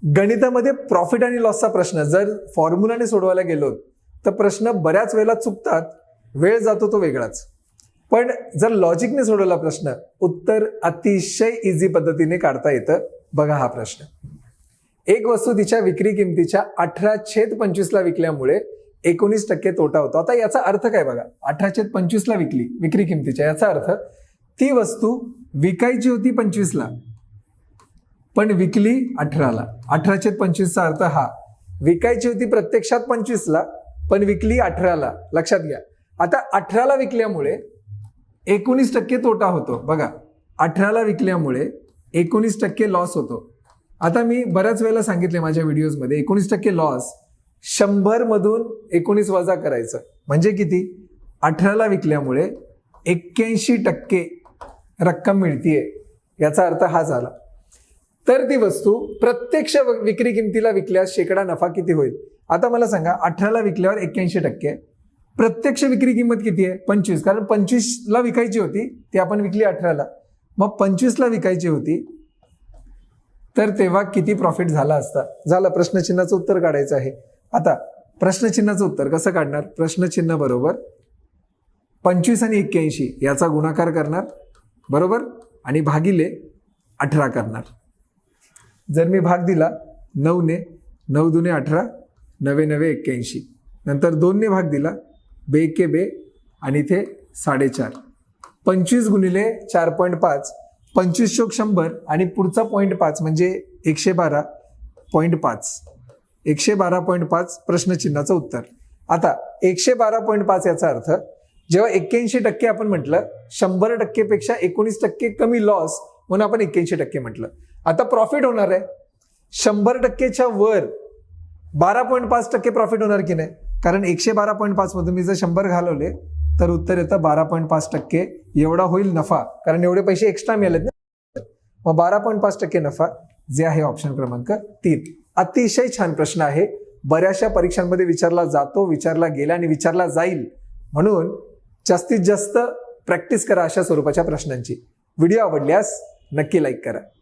गणितामध्ये प्रॉफिट आणि लॉसचा प्रश्न जर फॉर्म्युलाने सोडवायला गेलो तर प्रश्न बऱ्याच वेळेला चुकतात, वेळ जातो तो वेगळाच. पण जर लॉजिकने सोडवला प्रश्न उत्तर अतिशय इझी पद्धतीने काढता येतं. बघा हा प्रश्न. एक वस्तू तिच्या विक्री किमतीच्या 18/25 विकल्यामुळे 19% तोटा होतो. आता याचा अर्थ काय बघा, 18/25 विक्री किमतीच्या, याचा अर्थ ती वस्तू विकायची होती 25 पण विकली 18. 18/25 अर्थ हा, विकायची होती प्रत्यक्षात 25 पण विकली 18. लक्षात घ्या. आता 18 विकल्यामुळे 19% तोटा होतो. बघा, 18 विकल्यामुळे 19% लॉस होतो. आता मी बऱ्याच वेळेला सांगितले माझ्या व्हिडिओजमध्ये 19% लॉस 100 मधून 19 वजा करायचं म्हणजे किती, 18 विकल्यामुळे 81% रक्कम मिळतीये. याचा अर्थ हा झाला. तर ती वस्तू प्रत्यक्ष विक्री किमतीला विकल्यास शेकडा नफा किती होईल. आता मला सांगा, 18 विकल्यावर 81%, प्रत्यक्ष विक्री किंमत किती आहे 25, कारण 25 विकायची होती ती आपण विकली 18. मग 25 विकायची होती तर तेव्हा किती प्रॉफिट झाला असता. झालं, प्रश्नचिन्हाचं उत्तर काढायचं आहे. आता प्रश्नचिन्हाचं उत्तर कसं काढणार, प्रश्नचिन्ह बरोबर 25 आणि 81 याचा गुणाकार करणार बरोबर आणि भागिले 18 करणार. जर मी भाग दिला 9 ने, 9 दुने 18, 9 9 81, नंतर 2 ने भाग दिला, 2 के 2 आणि इथे 4.5, 25 गुणिले 4.5, 25 चोक 100 आणि पुढचा 0.5 म्हणजे 112.5, 112.5 प्रश्नचिन्हाचं उत्तर. आता 112.5 याचा अर्थ जेव्हा 81% आपण म्हटलं, 100% पेक्षा 19% कमी लॉस म्हणून आपण 81% म्हटलं. आता प्रॉफिट होणार आहे 100%च्या वर 12.5% प्रॉफिट होणार की नाही, कारण 112.5 मधून मी जर 100 घालवले तर उत्तर येतं 12.5%. एवढा होईल नफा, कारण एवढे पैसे एक्स्ट्रा मिळालेत ना. मग 12.5% नफा, जे आहे ऑप्शन क्रमांक 3. अतिशय छान प्रश्न आहे. बऱ्याचशा परीक्षांमध्ये विचारला जातो, विचारला गेला आणि विचारला जाईल. म्हणून जास्तीत जास्त प्रॅक्टिस करा अशा स्वरूपाच्या प्रश्नांची. व्हिडिओ आवडल्यास नक्की लाईक करा.